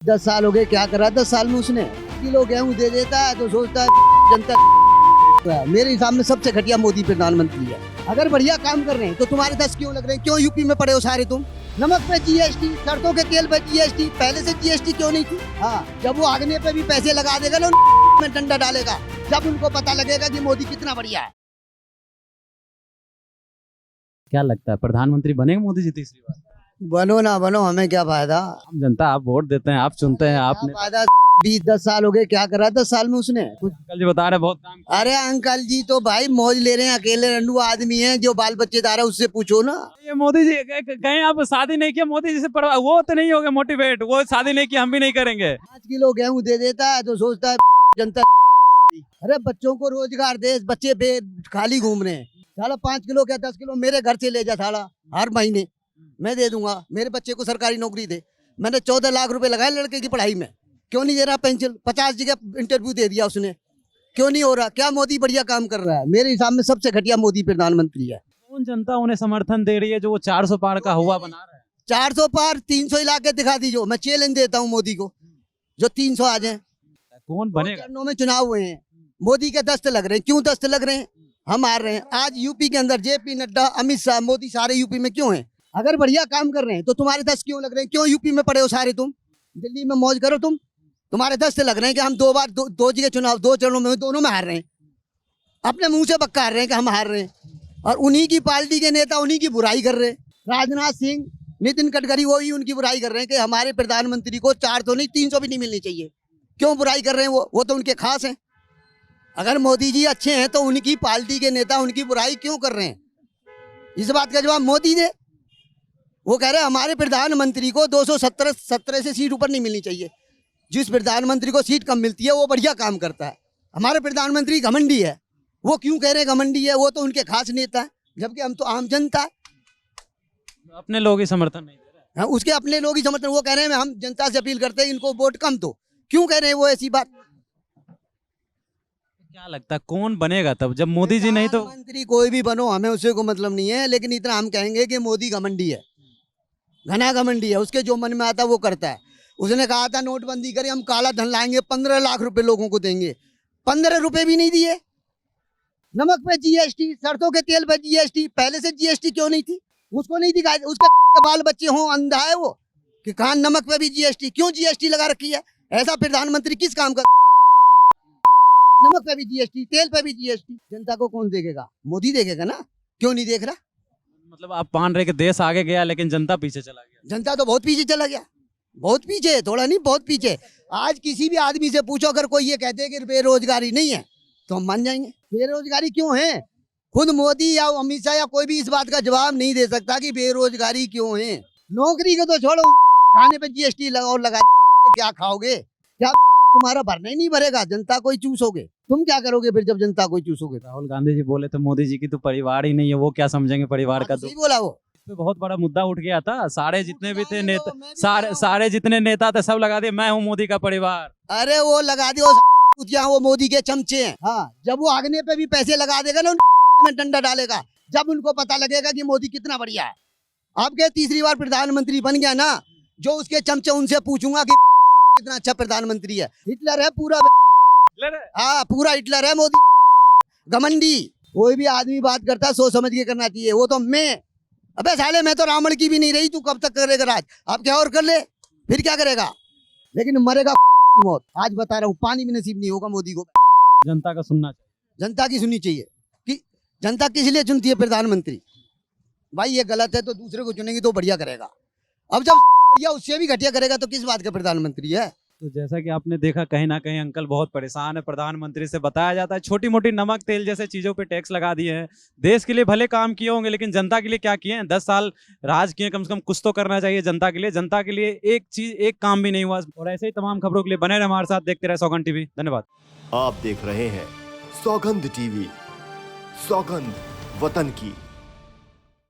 10 साल हो गए, क्या करा 10 साल में उसने? किलो गेहूं दे देता है तो सोचता है जनता है। मेरे हिसाब में सबसे घटिया मोदी प्रधानमंत्री है। अगर बढ़िया काम कर रहे हैं तो तुम्हारे 10 क्यों लग रहे हैं? क्यों यूपी में पड़े हो सारे तुम? नमक पे जीएसटी, सरसों के तेल पे जीएसटी, पहले से जीएसटी क्यों नहीं थी? हाँ, जब वो आगने पे भी पैसे लगा देगा ना, में डंडा डालेगा, जब उनको पता लगेगा कि मोदी कितना बढ़िया है। क्या लगता है प्रधानमंत्री बनेंगे मोदी जी तीसरी बार? बनो ना बनो, हमें क्या फायदा? आम जनता, आप वोट देते हैं, आप चुनते हैं, आपने फायदा 20-10 साल हो गए, क्या करा 10 साल में उसने? कुछ अंकल जी बता रहे हैं बहुत काम किया। अरे अंकल जी तो भाई मौज ले रहे हैं, अकेले रंडू आदमी हैं, जो बाल बच्चेदार है उससे पूछो ना। ये मोदी जी कहीं आप शादी नहीं किया मोदी जी से वो तो नहीं होगा मोटिवेट, वो शादी नहीं किया हम भी नहीं करेंगे। 5 किलो गेहूं दे देता है तो सोचता है जनता। अरे बच्चों को रोजगार दे, बच्चे खाली घूम रहे हैं। साला 5 किलो क्या 10 किलो मेरे घर से ले जा साला, हर महीने मैं दे दूंगा। मेरे बच्चे को सरकारी नौकरी दे। मैंने 14 लाख रुपए लगाए लड़के की पढ़ाई में, क्यों नहीं दे रहा पेंशन? 50 जगह इंटरव्यू दे दिया उसने, क्यों नहीं हो रहा? क्या मोदी बढ़िया काम कर रहा है? मेरे हिसाब में सबसे घटिया मोदी प्रधानमंत्री है। कौन जनता उन्हें समर्थन दे रही है जो वो 400 पार का हुआ बना रहा है? 400 पार 300 इलाके दिखा दीजिए, मैं चैलेंज देता हूँ मोदी को, जो 300 आ जाए। कौन बनेगा? चरणों में चुनाव हुए हैं, मोदी के दस्त लग रहे हैं। क्यों दस्त लग रहे हैं? हम हार रहे हैं। आज यूपी के अंदर जेपी नड्डा, अमित शाह, मोदी सारे यूपी में क्यों हैं? अगर बढ़िया काम कर रहे हैं तो तुम्हारे दस्त क्यों लग रहे हैं? क्यों यूपी में पड़े हो सारे तुम? दिल्ली में मौज करो तुम, तुम्हारे दस्त लग रहे हैं कि हम 2 बार दो जगह चुनाव 2 चरणों में, दोनों में हार रहे हैं। अपने मुंह से बक्का रहे हैं कि हम हार रहे हैं, और उन्हीं की पार्टी के नेता उन्हीं की बुराई कर रहे हैं। राजनाथ सिंह, नितिन गडकरी, वो ही उनकी बुराई कर रहे हैं कि हमारे प्रधानमंत्री को 400 नहीं 300 भी नहीं मिलनी चाहिए। क्यों बुराई कर रहे हैं? वो तो उनके खास हैं। अगर मोदी जी अच्छे हैं तो उनकी पार्टी के नेता उनकी बुराई क्यों कर रहे हैं? इस बात का जवाब मोदी दे। वो कह रहे हैं हमारे प्रधानमंत्री को 217 से सीट ऊपर नहीं मिलनी चाहिए। जिस प्रधानमंत्री को सीट कम मिलती है वो बढ़िया काम करता है। हमारे प्रधानमंत्री घमंडी है। वो क्यों कह रहे हैं घमंडी है? वो तो उनके खास नेता है, जबकि हम तो आम जनता है। अपने लोग ही समर्थन नहीं दे रहे। हाँ, उसके अपने लोग ही समर्थन। वो कह रहे हैं हम जनता से अपील करते हैं इनको वोट कम दो। क्यों कह रहे हैं वो ऐसी बात? क्या लगता है कौन बनेगा तब जब मोदी जी नहीं तो? मंत्री कोई भी बनो, हमें उससे कोई मतलब नहीं है, लेकिन इतना हम कहेंगे कि मोदी घमंडी है, घना घमंडी है। उसके जो मन में आता है वो करता है। उसने कहा था नोटबंदी करें, हम काला धन लाएंगे, 15 लाख रुपए लोगों को देंगे। 15 रुपए भी नहीं दिए। नमक पे जीएसटी, सरसों के तेल पे जीएसटी, पहले से जीएसटी क्यों नहीं थी? उसको नहीं दिखाई, उसके बाल बच्चे हों, अंधा है वो कि कहा नमक पे भी जीएसटी। क्यों जीएसटी लगा रखी है? ऐसा प्रधानमंत्री किस काम का? नमक पे भी जीएसटी, तेल पे भी जीएसटी। जनता को कौन देखेगा? मोदी देखेगा ना। क्यों नहीं देख रहा? मतलब आप मान रहे कि देश आगे गया लेकिन जनता पीछे चला गया। जनता तो बहुत पीछे चला गया, बहुत पीछे, थोड़ा नहीं बहुत पीछे। आज किसी भी आदमी से पूछो, अगर कोई ये कहते हैं कि बेरोजगारी नहीं है तो हम मान जाएंगे। बेरोजगारी क्यों है? खुद मोदी या अमित शाह या कोई भी इस बात का जवाब नहीं दे सकता कि बेरोजगारी क्यों है। नौकरी को तो छोड़ो, खाने पे जीएसटी लगाओ, लगा क्या खाओगे? क्या तुम्हारा भरना ही नहीं भरेगा? जनता कोई चूसोगे? तुम क्या करोगे फिर जब जनता कोई चूसोगे? राहुल गांधी जी बोले तो मोदी जी की तो परिवार ही नहीं है, वो क्या समझेंगे परिवार का? सही बोला वो। पे बहुत बड़ा मुद्दा उठ गया था। सारे जितने भी थे नेता, सारे जितने नेता थे सब लगा दिए मैं हूँ मोदी का परिवार। अरे वो लगा दियो, वो मोदी के चमचे हैं। हाँ, जब वो आगने पे भी पैसे लगा देगा ना, में डंडा डालेगा, जब उनको पता लगेगा कि मोदी कितना बढ़िया है। आपके तीसरी बार प्रधानमंत्री बन गया ना, जो उसके चमचे उनसे पूछूंगा कि कितना अच्छा प्रधानमंत्री है। हिटलर है पूरा, हाँ पूरा हिटलर है मोदी, घमंडी। कोई भी आदमी बात करता है सोच समझ के करना चाहिए। वो तो मैं, अबे साले मैं तो रावण की भी नहीं रही, तू कब तक करेगा राज? अब क्या और कर ले, फिर क्या करेगा? लेकिन मरेगा मौत। आज बता रहा हूँ, पानी भी नसीब नहीं होगा मोदी को। जनता का सुनना चाहिए, जनता की सुननी चाहिए कि जनता किस लिए चुनती है प्रधानमंत्री। भाई ये गलत है तो दूसरे को चुनेंगे तो बढ़िया करेगा। अब जब बढ़िया उससे भी घटिया करेगा तो किस बात का प्रधानमंत्री है? तो जैसा कि आपने देखा कहीं ना कहीं अंकल बहुत परेशान है प्रधानमंत्री से। बताया जाता है छोटी मोटी नमक तेल जैसे चीजों पे टैक्स लगा दिए हैं। देश के लिए भले काम किए होंगे लेकिन जनता के लिए क्या किए हैं? 10 साल राज किए, कम से कम कुछ तो करना चाहिए जनता के लिए। जनता के लिए एक चीज, एक काम भी नहीं हुआ। और ऐसे ही तमाम खबरों के लिए बने रहे हमारे साथ, देखते रहे सौगंध टीवी। धन्यवाद। आप देख रहे हैं सौगंध टीवी, सौगंध वतन की।